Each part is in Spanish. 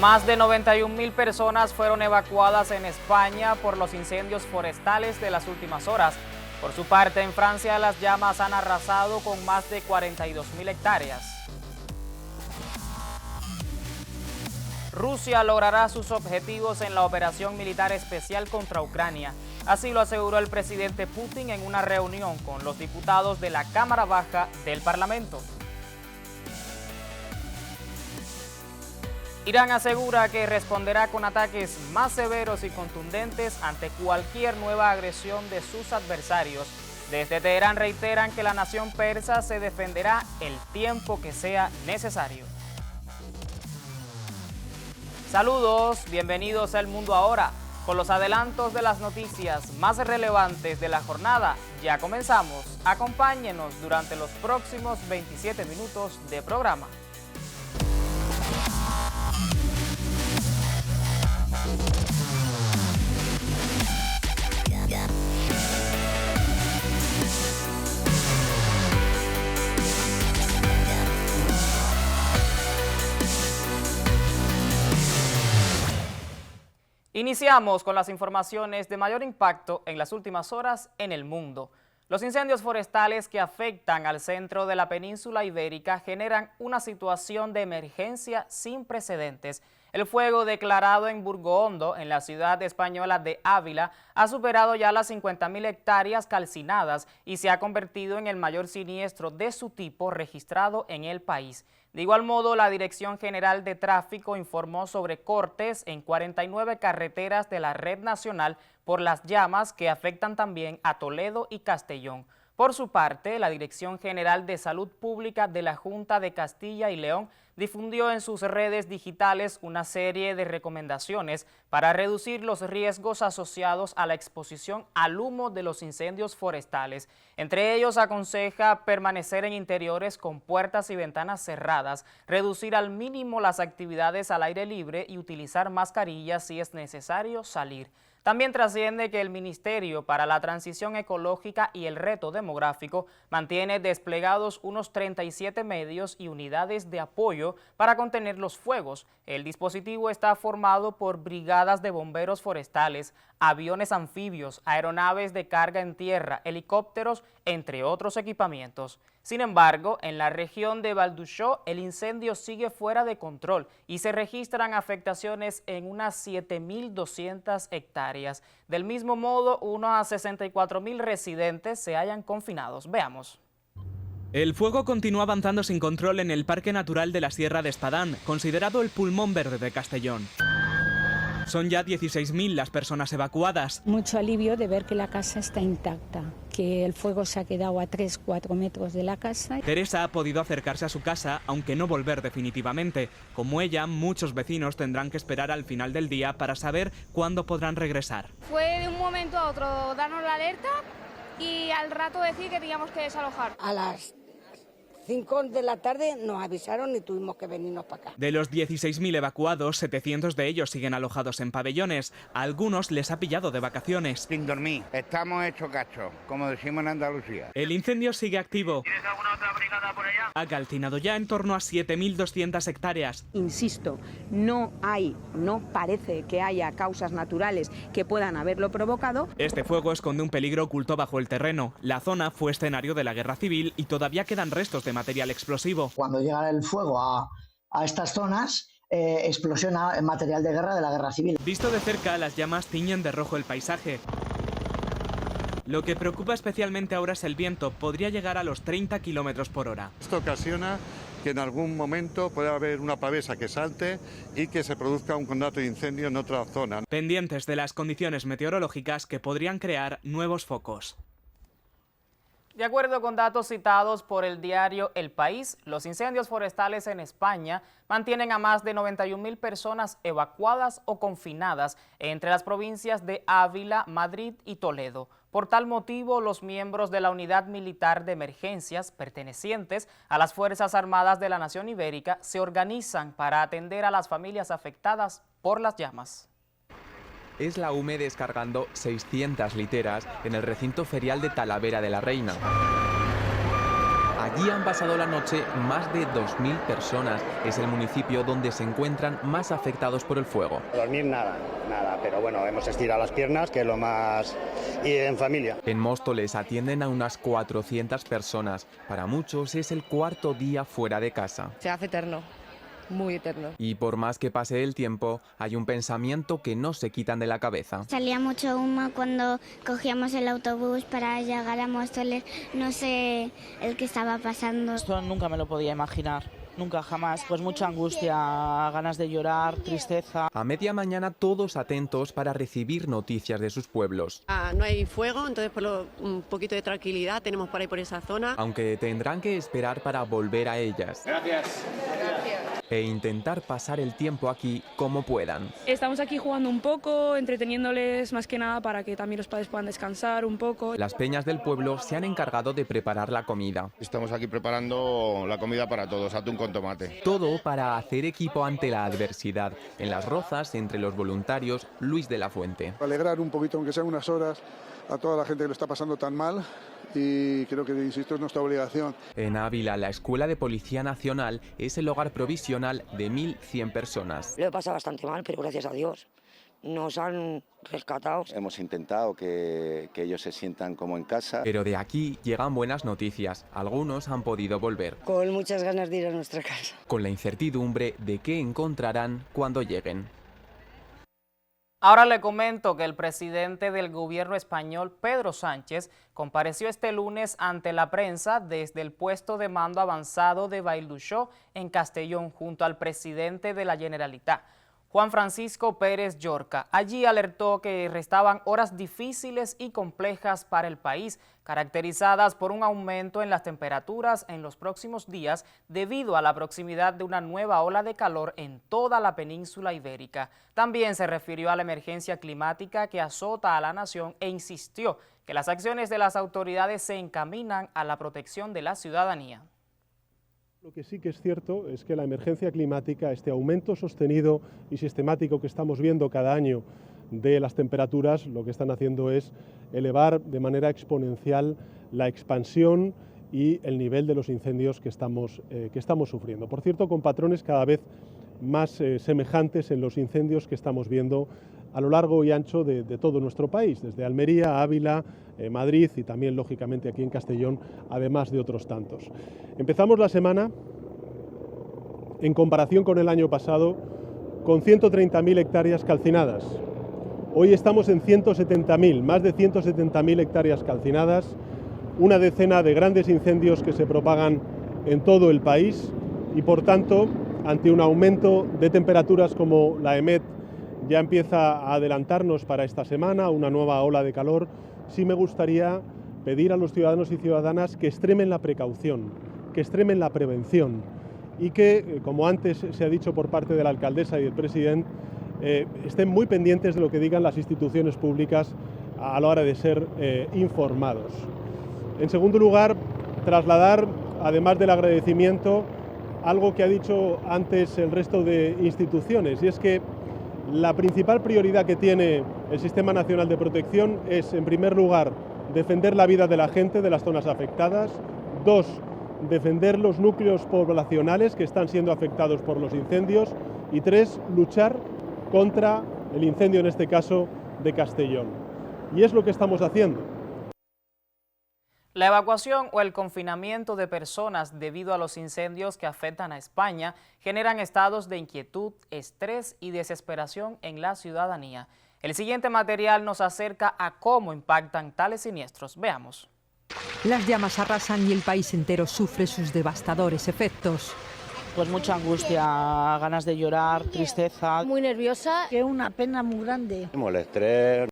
Más de 91.000 personas fueron evacuadas en España por los incendios forestales de las últimas horas. Por su parte, en Francia las llamas han arrasado con más de 42.000 hectáreas. Rusia logrará sus objetivos en la operación militar especial contra Ucrania. Así lo aseguró el presidente Putin en una reunión con los diputados de la Cámara Baja del Parlamento. Irán asegura que responderá con ataques más severos y contundentes ante cualquier nueva agresión de sus adversarios. Desde Teherán reiteran que la nación persa se defenderá el tiempo que sea necesario. Saludos, bienvenidos a El Mundo Ahora. Con los adelantos de las noticias más relevantes de la jornada, ya comenzamos. Acompáñenos durante los próximos 27 minutos de programa. Iniciamos con las informaciones de mayor impacto en las últimas horas en el mundo. Los incendios forestales que afectan al centro de la península ibérica generan una situación de emergencia sin precedentes. El fuego declarado en Burgohondo, en la ciudad española de Ávila, ha superado ya las 50.000 hectáreas calcinadas y se ha convertido en el mayor siniestro de su tipo registrado en el país. De igual modo, la Dirección General de Tráfico informó sobre cortes en 49 carreteras de la red nacional por las llamas que afectan también a Toledo y Castellón. Por su parte, la Dirección General de Salud Pública de la Junta de Castilla y León difundió en sus redes digitales una serie de recomendaciones para reducir los riesgos asociados a la exposición al humo de los incendios forestales. Entre ellos, aconseja permanecer en interiores con puertas y ventanas cerradas, reducir al mínimo las actividades al aire libre y utilizar mascarillas si es necesario salir. También trasciende que el Ministerio para la Transición Ecológica y el Reto Demográfico mantiene desplegados unos 37 medios y unidades de apoyo para contener los fuegos. El dispositivo está formado por brigadas de bomberos forestales, aviones anfibios, aeronaves de carga en tierra, helicópteros, entre otros equipamientos. Sin embargo, en la región de Val d'Uixó el incendio sigue fuera de control y se registran afectaciones en unas 7.200 hectáreas. Del mismo modo, unos 64.000 residentes se hallan confinados. Veamos. El fuego continúa avanzando sin control en el Parque Natural de la Sierra de Espadán, considerado el pulmón verde de Castellón. Son ya 16.000 las personas evacuadas. Mucho alivio de ver que la casa está intacta, que el fuego se ha quedado a 3-4 metros de la casa. Teresa ha podido acercarse a su casa, aunque no volver definitivamente. Como ella, muchos vecinos tendrán que esperar al final del día para saber cuándo podrán regresar. Fue de un momento a otro darnos la alerta y al rato decir que teníamos que desalojar. A las 5 de la tarde nos avisaron y tuvimos que venirnos para acá. De los 16.000 evacuados, 700 de ellos siguen alojados en pabellones. A algunos les ha pillado de vacaciones. Sin dormir. Estamos hechos cachos, como decimos en Andalucía. El incendio sigue activo. ¿Tienes alguna otra brigada por allá? Ha calcinado ya en torno a 7.200 hectáreas. Insisto, no parece que haya causas naturales que puedan haberlo provocado. Este fuego esconde un peligro oculto bajo el terreno. La zona fue escenario de la guerra civil y todavía quedan restos de material explosivo. Cuando llega el fuego a estas zonas, explosiona material de guerra de la guerra civil. Visto de cerca, las llamas tiñen de rojo el paisaje. Lo que preocupa especialmente ahora es el viento. Podría llegar a los 30 km por hora. Esto ocasiona que en algún momento pueda haber una pavesa que salte y que se produzca un conato de incendio en otra zona. Pendientes de las condiciones meteorológicas que podrían crear nuevos focos. De acuerdo con datos citados por el diario El País, los incendios forestales en España mantienen a más de 91.000 personas evacuadas o confinadas entre las provincias de Ávila, Madrid y Toledo. Por tal motivo, los miembros de la Unidad Militar de Emergencias, pertenecientes a las Fuerzas Armadas de la Nación Ibérica, se organizan para atender a las familias afectadas por las llamas. Es la UME descargando 600 literas en el recinto ferial de Talavera de la Reina. Allí han pasado la noche más de 2.000 personas. Es el municipio donde se encuentran más afectados por el fuego. Dormir nada, pero bueno, hemos estirado las piernas, que es lo más... y en familia. En Móstoles atienden a unas 400 personas. Para muchos es el cuarto día fuera de casa. Se hace eterno. Muy eterno. Y por más que pase el tiempo, hay un pensamiento que no se quitan de la cabeza. Salía mucho humo cuando cogíamos el autobús para llegar a Móstoles. No sé el que estaba pasando. Esto nunca me lo podía imaginar. Nunca, jamás. Pues mucha angustia, ganas de llorar, tristeza. A media mañana todos atentos para recibir noticias de sus pueblos. No hay fuego, entonces un poquito de tranquilidad tenemos por ahí por esa zona. Aunque tendrán que esperar para volver a ellas. Gracias. E intentar pasar el tiempo aquí como puedan. Estamos aquí jugando un poco, entreteniéndoles más que nada para que también los padres puedan descansar un poco. Las peñas del pueblo se han encargado de preparar la comida. Estamos aquí preparando la comida para todos, atún con tomate. Todo para hacer equipo ante la adversidad. En Las Rozas, entre los voluntarios, Luis de la Fuente. Alegrar un poquito, aunque sean unas horas, a toda la gente que lo está pasando tan mal. Y creo que, insisto, es nuestra obligación. En Ávila, la Escuela de Policía Nacional es el hogar provisional de 1.100 personas. Lo he pasado bastante mal, pero gracias a Dios nos han rescatado. Hemos intentado que ellos se sientan como en casa. Pero de aquí llegan buenas noticias. Algunos han podido volver. Con muchas ganas de ir a nuestra casa. Con la incertidumbre de qué encontrarán cuando lleguen. Ahora le comento que el presidente del gobierno español, Pedro Sánchez, compareció este lunes ante la prensa desde el puesto de mando avanzado de Vall-d'Uixó en Castellón junto al presidente de la Generalitat, Juan Francisco Pérez Llorca. Allí alertó que restaban horas difíciles y complejas para el país, caracterizadas por un aumento en las temperaturas en los próximos días debido a la proximidad de una nueva ola de calor en toda la península ibérica. También se refirió a la emergencia climática que azota a la nación e insistió que las acciones de las autoridades se encaminan a la protección de la ciudadanía. Lo que sí que es cierto es que la emergencia climática, este aumento sostenido y sistemático que estamos viendo cada año de las temperaturas, lo que están haciendo es elevar de manera exponencial la expansión y el nivel de los incendios que estamos sufriendo. Por cierto, con patrones cada vez más semejantes en los incendios que estamos viendo a lo largo y ancho de todo nuestro país, desde Almería, Ávila, Madrid y también, lógicamente, aquí en Castellón, además de otros tantos. Empezamos la semana, en comparación con el año pasado, con 130.000 hectáreas calcinadas. Hoy estamos en 170.000, más de 170.000 hectáreas calcinadas, una decena de grandes incendios que se propagan en todo el país y, por tanto, ante un aumento de temperaturas como la EMET ya empieza a adelantarnos para esta semana, una nueva ola de calor, sí me gustaría pedir a los ciudadanos y ciudadanas que extremen la precaución, que extremen la prevención y que, como antes se ha dicho por parte de la alcaldesa y del presidente, estén muy pendientes de lo que digan las instituciones públicas a la hora de ser informados. En segundo lugar, trasladar, además del agradecimiento, algo que ha dicho antes el resto de instituciones, y es que la principal prioridad que tiene el Sistema Nacional de Protección es, en primer lugar, defender la vida de la gente de las zonas afectadas. 2, defender los núcleos poblacionales que están siendo afectados por los incendios. Y 3, luchar contra el incendio, en este caso, de Castellón. Y es lo que estamos haciendo. La evacuación o el confinamiento de personas debido a los incendios que afectan a España generan estados de inquietud, estrés y desesperación en la ciudadanía. El siguiente material nos acerca a cómo impactan tales siniestros. Veamos. Las llamas arrasan y el país entero sufre sus devastadores efectos. Pues mucha angustia, ganas de llorar, tristeza. Muy nerviosa, que una pena muy grande. El estrés.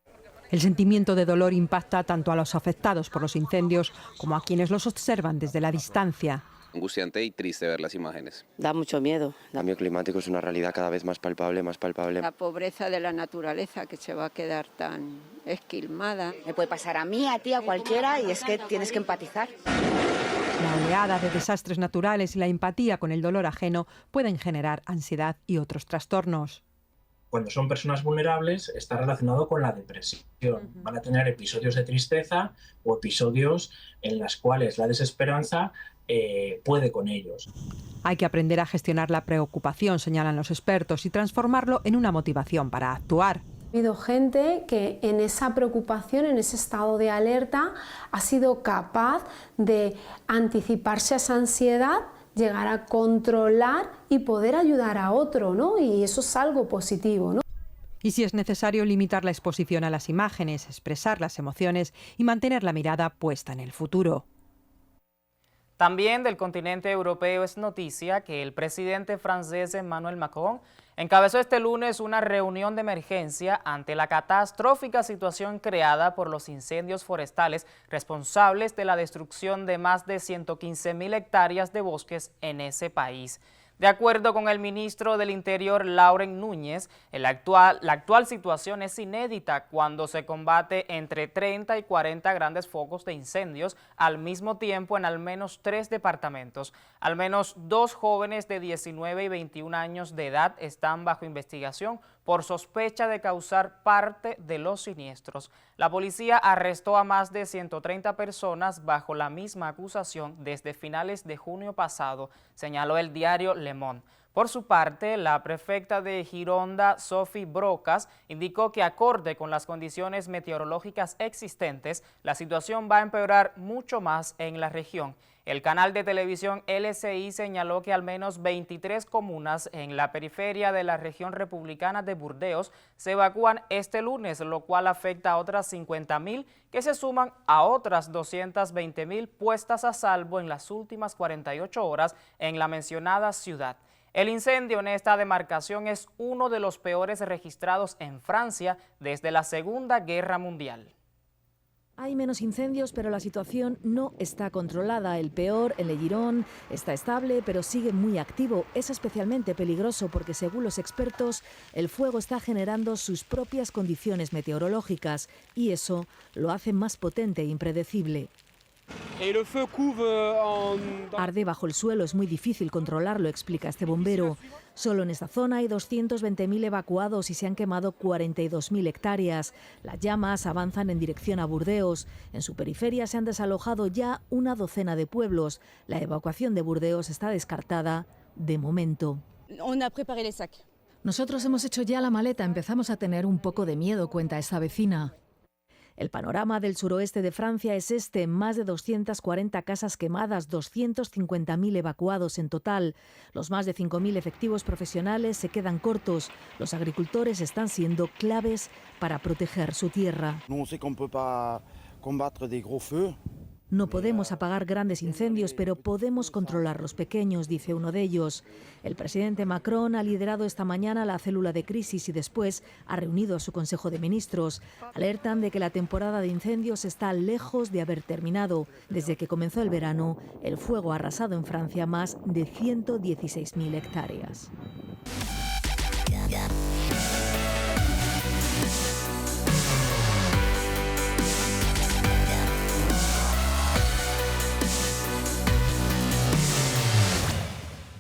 El sentimiento de dolor impacta tanto a los afectados por los incendios como a quienes los observan desde la distancia. Angustiante y triste ver las imágenes. Da mucho miedo. El cambio climático es una realidad cada vez más palpable, más palpable. La pobreza de la naturaleza que se va a quedar tan esquilmada. Me puede pasar a mí, a ti, a cualquiera, y es que tienes que empatizar. La oleada de desastres naturales y la empatía con el dolor ajeno pueden generar ansiedad y otros trastornos. cuando son personas vulnerables, está relacionado con la depresión. Van a tener episodios de tristeza o episodios en los cuales la desesperanza puede con ellos. Hay que aprender a gestionar la preocupación, señalan los expertos, y transformarlo en una motivación para actuar. Ha habido gente que en esa preocupación, en ese estado de alerta, ha sido capaz de anticiparse a esa ansiedad, llegar a controlar y poder ayudar a otro, ¿no? Y eso es algo positivo, ¿no? Y si es necesario, limitar la exposición a las imágenes, expresar las emociones y mantener la mirada puesta en el futuro. También del continente europeo es noticia que el presidente francés Emmanuel Macron encabezó este lunes una reunión de emergencia ante la catastrófica situación creada por los incendios forestales responsables de la destrucción de más de 115.000 hectáreas de bosques en ese país. De acuerdo con el ministro del Interior, Laurent Núñez, la actual situación es inédita cuando se combate entre 30 y 40 grandes focos de incendios al mismo tiempo en al menos 3 departamentos. Al menos 2 jóvenes de 19 y 21 años de edad están bajo investigación por sospecha de causar parte de los siniestros. La policía arrestó a más de 130 personas bajo la misma acusación desde finales de junio pasado, señaló el diario Le Monde. Por su parte, la prefecta de Gironda, Sophie Brocas, indicó que acorde con las condiciones meteorológicas existentes, la situación va a empeorar mucho más en la región. El canal de televisión LCI señaló que al menos 23 comunas en la periferia de la región republicana de Burdeos se evacúan este lunes, lo cual afecta a otras 50.000 que se suman a otras 220.000 puestas a salvo en las últimas 48 horas en la mencionada ciudad. El incendio en esta demarcación es uno de los peores registrados en Francia desde la Segunda Guerra Mundial. Hay menos incendios, pero la situación no está controlada. El peor, el Le Giron, está estable, pero sigue muy activo. Es especialmente peligroso porque, según los expertos, el fuego está generando sus propias condiciones meteorológicas y eso lo hace más potente e impredecible. Arde bajo el suelo, es muy difícil controlarlo, explica este bombero. Solo en esta zona hay 220.000 evacuados y se han quemado 42.000 hectáreas. Las llamas avanzan en dirección a Burdeos. En su periferia se han desalojado ya una docena de pueblos. La evacuación de Burdeos está descartada de momento. Nosotros hemos hecho ya la maleta, empezamos a tener un poco de miedo, cuenta esta vecina. El panorama del suroeste de Francia es este: más de 240 casas quemadas, 250.000 evacuados en total. Los más de 5.000 efectivos profesionales se quedan cortos. Los agricultores están siendo claves para proteger su tierra. No podemos apagar grandes incendios, pero podemos controlar los pequeños, dice uno de ellos. El presidente Macron ha liderado esta mañana la célula de crisis y después ha reunido a su Consejo de Ministros. Alertan de que la temporada de incendios está lejos de haber terminado. Desde que comenzó el verano, el fuego ha arrasado en Francia más de 116.000 hectáreas.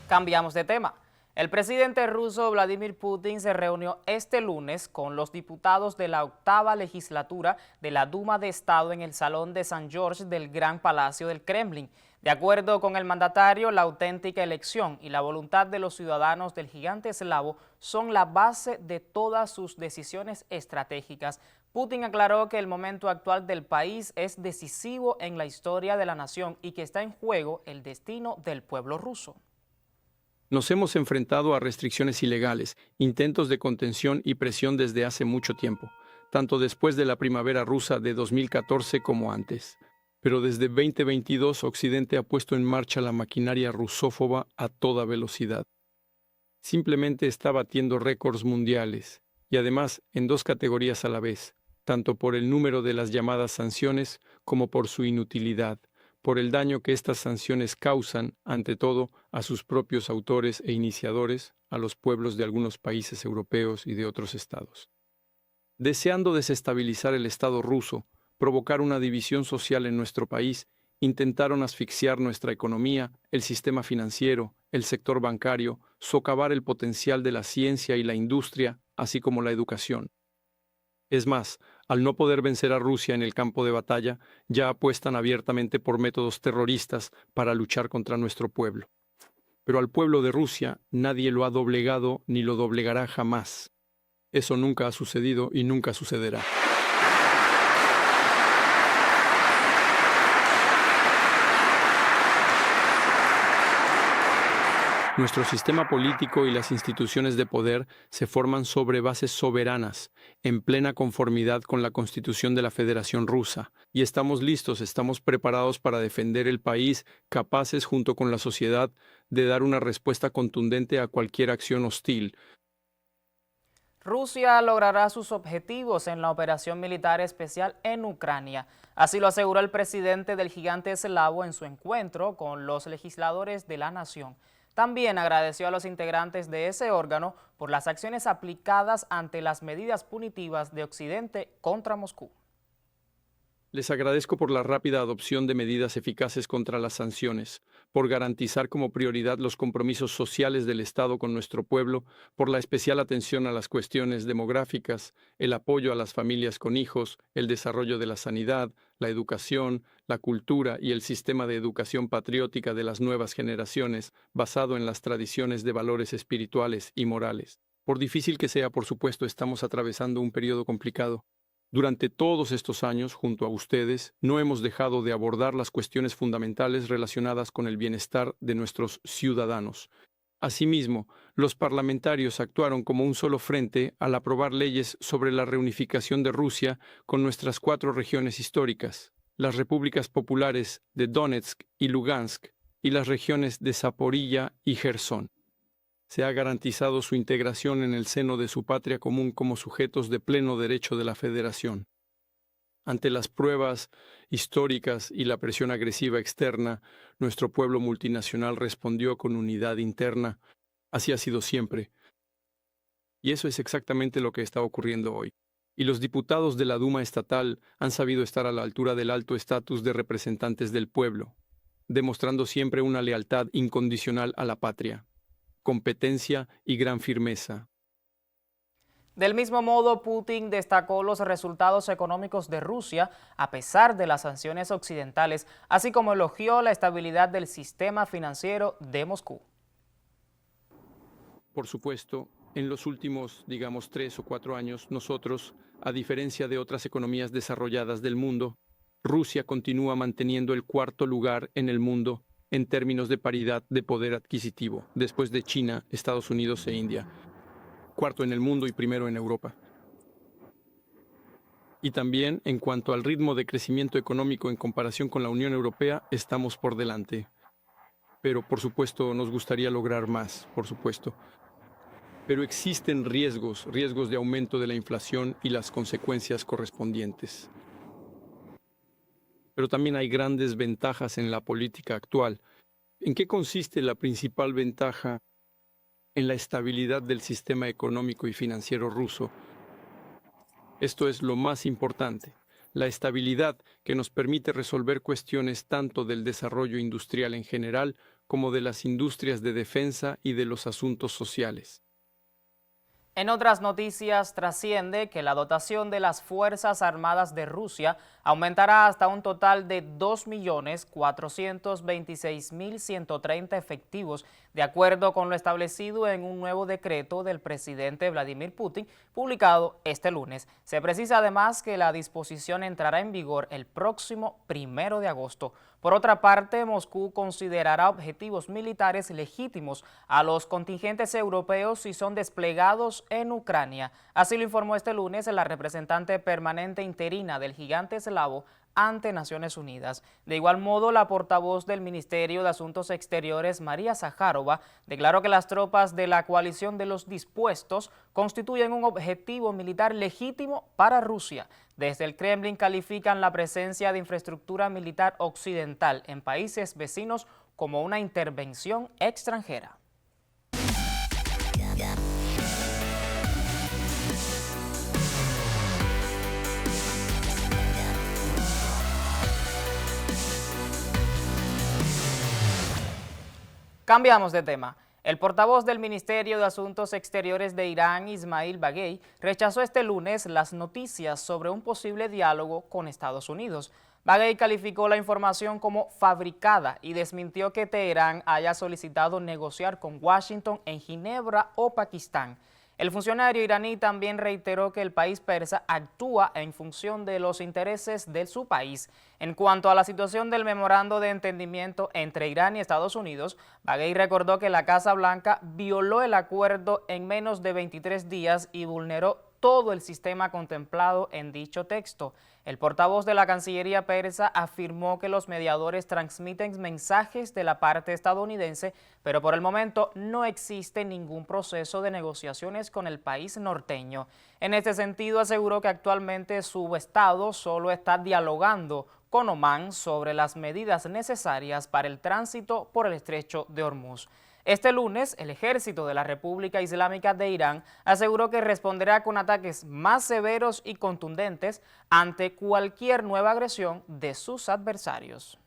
Cambiamos de tema. El presidente ruso Vladimir Putin se reunió este lunes con los diputados de la 8ª legislatura de la Duma de Estado en el Salón de San George del Gran Palacio del Kremlin. De acuerdo con el mandatario, la auténtica elección y la voluntad de los ciudadanos del gigante eslavo son la base de todas sus decisiones estratégicas. Putin aclaró que el momento actual del país es decisivo en la historia de la nación y que está en juego el destino del pueblo ruso. Nos hemos enfrentado a restricciones ilegales, intentos de contención y presión desde hace mucho tiempo, tanto después de la primavera rusa de 2014 como antes. Pero desde 2022 Occidente ha puesto en marcha la maquinaria rusófoba a toda velocidad. Simplemente está batiendo récords mundiales, y además en 2 categorías a la vez, tanto por el número de las llamadas sanciones como por su inutilidad, por el daño que estas sanciones causan, ante todo, a sus propios autores e iniciadores, a los pueblos de algunos países europeos y de otros estados. Deseando desestabilizar el Estado ruso, provocar una división social en nuestro país, intentaron asfixiar nuestra economía, el sistema financiero, el sector bancario, socavar el potencial de la ciencia y la industria, así como la educación. Es más, al no poder vencer a Rusia en el campo de batalla, ya apuestan abiertamente por métodos terroristas para luchar contra nuestro pueblo. Pero al pueblo de Rusia nadie lo ha doblegado ni lo doblegará jamás. Eso nunca ha sucedido y nunca sucederá. Nuestro sistema político y las instituciones de poder se forman sobre bases soberanas, en plena conformidad con la Constitución de la Federación Rusa, y estamos listos, estamos preparados para defender el país, capaces junto con la sociedad de dar una respuesta contundente a cualquier acción hostil. Rusia logrará sus objetivos en la operación militar especial en Ucrania. Así lo aseguró el presidente del gigante eslavo en su encuentro con los legisladores de la nación. También agradeció a los integrantes de ese órgano por las acciones aplicadas ante las medidas punitivas de Occidente contra Moscú. Les agradezco por la rápida adopción de medidas eficaces contra las sanciones, por garantizar como prioridad los compromisos sociales del Estado con nuestro pueblo, por la especial atención a las cuestiones demográficas, el apoyo a las familias con hijos, el desarrollo de la sanidad, la educación, la cultura y el sistema de educación patriótica de las nuevas generaciones, basado en las tradiciones de valores espirituales y morales. Por difícil que sea, por supuesto, estamos atravesando un periodo complicado. Durante todos estos años, junto a ustedes, no hemos dejado de abordar las cuestiones fundamentales relacionadas con el bienestar de nuestros ciudadanos. Asimismo, los parlamentarios actuaron como un solo frente al aprobar leyes sobre la reunificación de Rusia con nuestras 4 regiones históricas, las repúblicas populares de Donetsk y Lugansk y las regiones de Zaporilla y Jersón. Se ha garantizado su integración en el seno de su patria común como sujetos de pleno derecho de la Federación. Ante las pruebas históricas y la presión agresiva externa, nuestro pueblo multinacional respondió con unidad interna. Así ha sido siempre. Y eso es exactamente lo que está ocurriendo hoy. Y los diputados de la Duma estatal han sabido estar a la altura del alto estatus de representantes del pueblo, demostrando siempre una lealtad incondicional a la patria, competencia y gran firmeza. Del mismo modo, Putin destacó los resultados económicos de Rusia a pesar de las sanciones occidentales, así como elogió la estabilidad del sistema financiero de Moscú. Por supuesto, en los últimos, 3 o 4 años, nosotros, a diferencia de otras economías desarrolladas del mundo, Rusia continúa manteniendo el 4º lugar en el mundo en términos de paridad de poder adquisitivo, después de China, Estados Unidos e India. 4º en el mundo y 1º en Europa. Y también, en cuanto al ritmo de crecimiento económico en comparación con la Unión Europea, estamos por delante. Pero, por supuesto, nos gustaría lograr más, por supuesto. Pero existen riesgos de aumento de la inflación y las consecuencias correspondientes. Pero también hay grandes ventajas en la política actual. ¿En qué consiste la principal ventaja? En la estabilidad del sistema económico y financiero ruso. Esto es lo más importante, la estabilidad que nos permite resolver cuestiones tanto del desarrollo industrial en general como de las industrias de defensa y de los asuntos sociales. En otras noticias, trasciende que la dotación de las Fuerzas Armadas de Rusia aumentará hasta un total de 2.426.130 efectivos, de acuerdo con lo establecido en un nuevo decreto del presidente Vladimir Putin, publicado este lunes. Se precisa además que la disposición entrará en vigor el próximo 1 de agosto. Por otra parte, Moscú considerará objetivos militares legítimos a los contingentes europeos si son desplegados en Ucrania. Así lo informó este lunes la representante permanente interina del gigante eslavo ante Naciones Unidas. De igual modo, la portavoz del Ministerio de Asuntos Exteriores, María Zaharova, declaró que las tropas de la coalición de los dispuestos constituyen un objetivo militar legítimo para Rusia. Desde el Kremlin califican la presencia de infraestructura militar occidental en países vecinos como una intervención extranjera. Cambiamos de tema. El portavoz del Ministerio de Asuntos Exteriores de Irán, Ismail Baghei, rechazó este lunes las noticias sobre un posible diálogo con Estados Unidos. Baghei calificó la información como fabricada y desmintió que Teherán haya solicitado negociar con Washington en Ginebra o Pakistán. El funcionario iraní también reiteró que el país persa actúa en función de los intereses de su país. En cuanto a la situación del memorando de entendimiento entre Irán y Estados Unidos, Baghei recordó que la Casa Blanca violó el acuerdo en menos de 23 días y vulneró todo el sistema contemplado en dicho texto. El portavoz de la Cancillería persa afirmó que los mediadores transmiten mensajes de la parte estadounidense, pero por el momento no existe ningún proceso de negociaciones con el país norteño. En este sentido, aseguró que actualmente su estado solo está dialogando con Omán sobre las medidas necesarias para el tránsito por el estrecho de Hormuz. Este lunes, el ejército de la República Islámica de Irán aseguró que responderá con ataques más severos y contundentes ante cualquier nueva agresión de sus adversarios.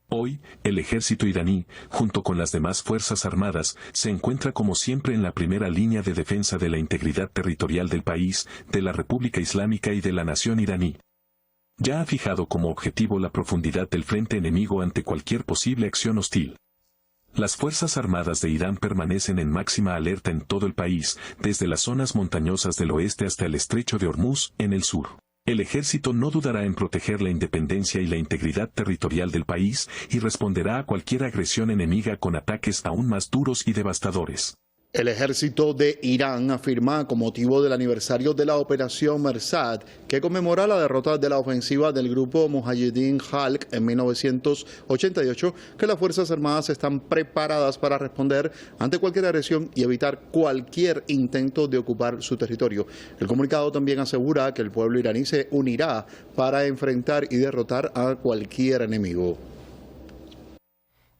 Hoy, el ejército iraní, junto con las demás fuerzas armadas, se encuentra como siempre en la primera línea de defensa de la integridad territorial del país, de la República Islámica y de la nación iraní. Ya ha fijado como objetivo la profundidad del frente enemigo ante cualquier posible acción hostil. Las Fuerzas Armadas de Irán permanecen en máxima alerta en todo el país, desde las zonas montañosas del oeste hasta el estrecho de Hormuz, en el sur. El ejército no dudará en proteger la independencia y la integridad territorial del país y responderá a cualquier agresión enemiga con ataques aún más duros y devastadores. El ejército de Irán afirma, con motivo del aniversario de la operación Mersad, que conmemora la derrota de la ofensiva del grupo Mujahideen Khalq en 1988, que las Fuerzas Armadas están preparadas para responder ante cualquier agresión y evitar cualquier intento de ocupar su territorio. El comunicado también asegura que el pueblo iraní se unirá para enfrentar y derrotar a cualquier enemigo.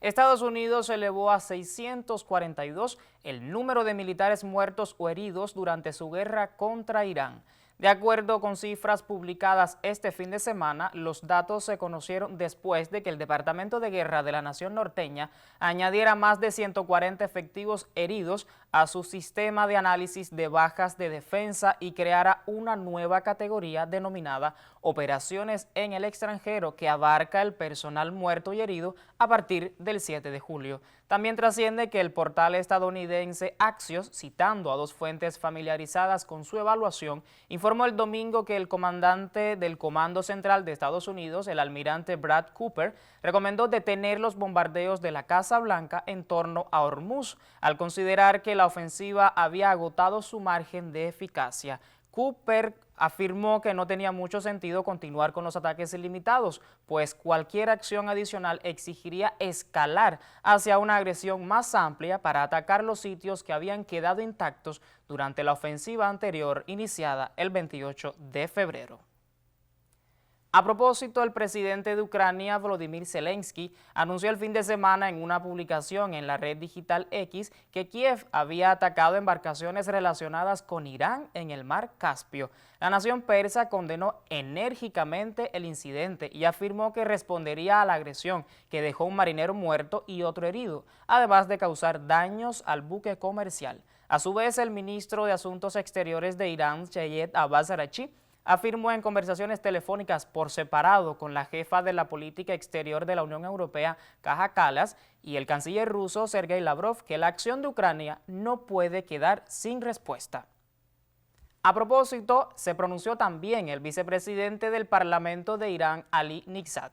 Estados Unidos elevó a 642 el número de militares muertos o heridos durante su guerra contra Irán. De acuerdo con cifras publicadas este fin de semana, los datos se conocieron después de que el Departamento de Guerra de la Nación Norteña añadiera más de 140 efectivos heridos a su sistema de análisis de bajas de defensa y creara una nueva categoría denominada Operaciones en el extranjero, que abarca el personal muerto y herido a partir del 7 de julio. También trasciende que el portal estadounidense Axios, citando a dos fuentes familiarizadas con su evaluación, informó el domingo que el comandante del Comando Central de Estados Unidos, el almirante Brad Cooper, recomendó detener los bombardeos de la Casa Blanca en torno a Hormuz, al considerar que la ofensiva había agotado su margen de eficacia. Cooper afirmó que no tenía mucho sentido continuar con los ataques ilimitados, pues cualquier acción adicional exigiría escalar hacia una agresión más amplia para atacar los sitios que habían quedado intactos durante la ofensiva anterior iniciada el 28 de febrero. A propósito, el presidente de Ucrania, Volodymyr Zelensky, anunció el fin de semana en una publicación en la red digital X que Kiev había atacado embarcaciones relacionadas con Irán en el mar Caspio. La nación persa condenó enérgicamente el incidente y afirmó que respondería a la agresión, que dejó un marinero muerto y otro herido, además de causar daños al buque comercial. A su vez, el ministro de Asuntos Exteriores de Irán, Sayed Abbas Araghchi, afirmó en conversaciones telefónicas por separado con la jefa de la política exterior de la Unión Europea, Kaja Kallas, y el canciller ruso, Sergei Lavrov, que la acción de Ucrania no puede quedar sin respuesta. A propósito, se pronunció también el vicepresidente del Parlamento de Irán, Ali Niksat.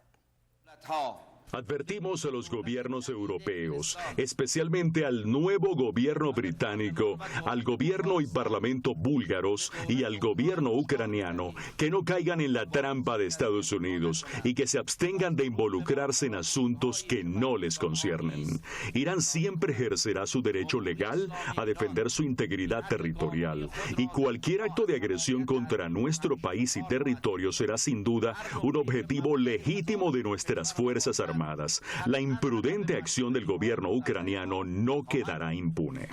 Advertimos a los gobiernos europeos, especialmente al nuevo gobierno británico, al gobierno y parlamento búlgaros y al gobierno ucraniano, que no caigan en la trampa de Estados Unidos y que se abstengan de involucrarse en asuntos que no les conciernen. Irán siempre ejercerá su derecho legal a defender su integridad territorial, y cualquier acto de agresión contra nuestro país y territorio será sin duda un objetivo legítimo de nuestras Fuerzas Armadas. La imprudente acción del gobierno ucraniano no quedará impune.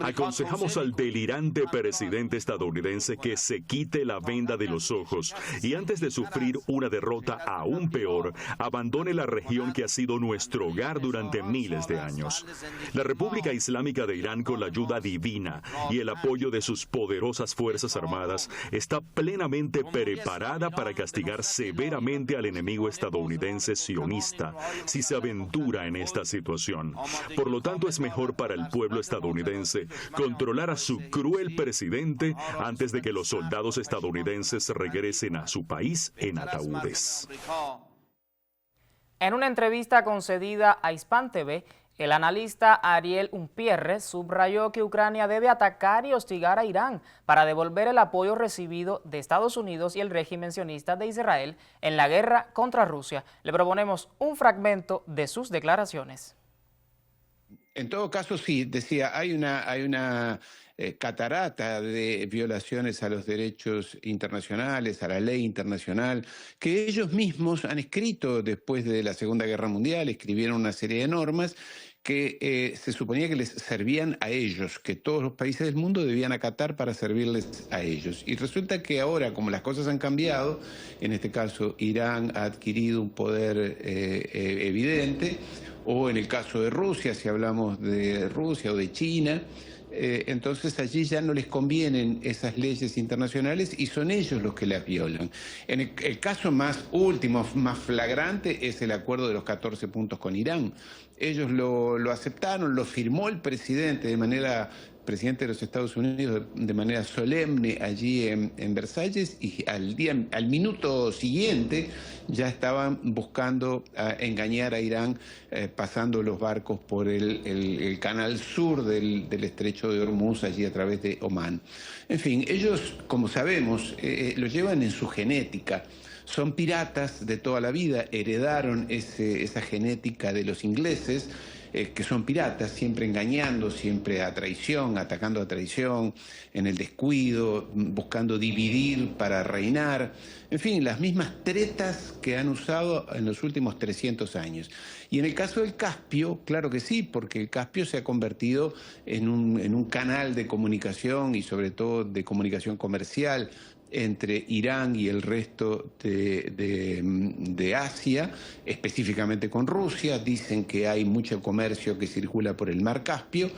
Aconsejamos al delirante presidente estadounidense que se quite la venda de los ojos y antes de sufrir una derrota aún peor, abandone la región que ha sido nuestro hogar durante miles de años. La República Islámica de Irán, con la ayuda divina y el apoyo de sus poderosas fuerzas armadas, está plenamente preparada para castigar severamente al enemigo estadounidense sionista si se aventura en esta situación. Por lo tanto, es mejor para el pueblo estadounidense controlar a su cruel presidente antes de que los soldados estadounidenses regresen a su país en ataúdes. En una entrevista concedida a Hispan TV, el analista Ariel Umpierre subrayó que Ucrania debe atacar y hostigar a Irán para devolver el apoyo recibido de Estados Unidos y el régimen sionista de Israel en la guerra contra Rusia. Le proponemos un fragmento de sus declaraciones. En todo caso, sí, decía, hay una catarata de violaciones a los derechos internacionales, a la ley internacional, que ellos mismos han escrito después de la Segunda Guerra Mundial, escribieron una serie de normas que se suponía que les servían a ellos, que todos los países del mundo debían acatar para servirles a ellos. Y resulta que ahora, como las cosas han cambiado, en este caso Irán ha adquirido un poder evidente, o en el caso de Rusia, si hablamos de Rusia o de China, entonces allí ya no les convienen esas leyes internacionales y son ellos los que las violan. En el caso más último, más flagrante, es el acuerdo de los 14 puntos con Irán. Ellos lo aceptaron, lo firmó el presidente presidente de los Estados Unidos de manera solemne allí en Versalles, y al minuto siguiente ya estaban buscando engañar a Irán pasando los barcos por el canal sur del estrecho de Hormuz, allí a través de Omán. En fin, ellos, como sabemos, lo llevan en su genética. Son piratas de toda la vida, heredaron esa genética de los ingleses, que son piratas, siempre engañando, siempre a traición, atacando a traición, en el descuido, buscando dividir para reinar. En fin, las mismas tretas que han usado en los últimos 300 años. Y en el caso del Caspio, claro que sí, porque el Caspio se ha convertido en un canal de comunicación y sobre todo de comunicación comercial entre Irán y el resto de Asia, específicamente con Rusia. Dicen que hay mucho comercio que circula por el mar Caspio,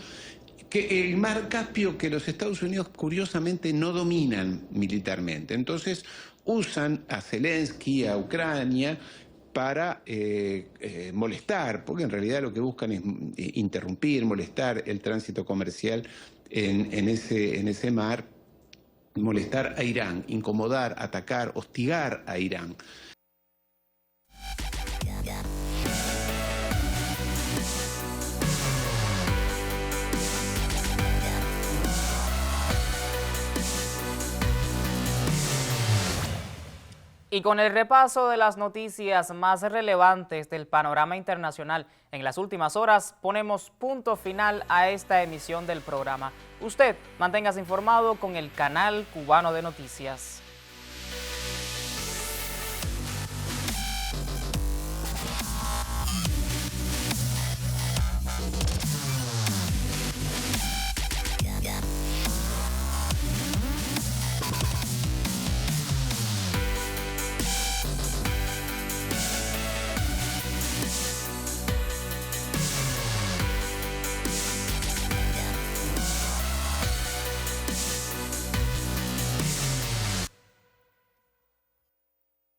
que el mar Caspio que los Estados Unidos curiosamente no dominan militarmente. Entonces usan a Zelensky, a Ucrania, para molestar, porque en realidad lo que buscan es interrumpir, molestar el tránsito comercial en ese mar, molestar a Irán, incomodar, atacar, hostigar a Irán. Y con el repaso de las noticias más relevantes del panorama internacional en las últimas horas, ponemos punto final a esta emisión del programa. Usted manténgase informado con el canal cubano de noticias.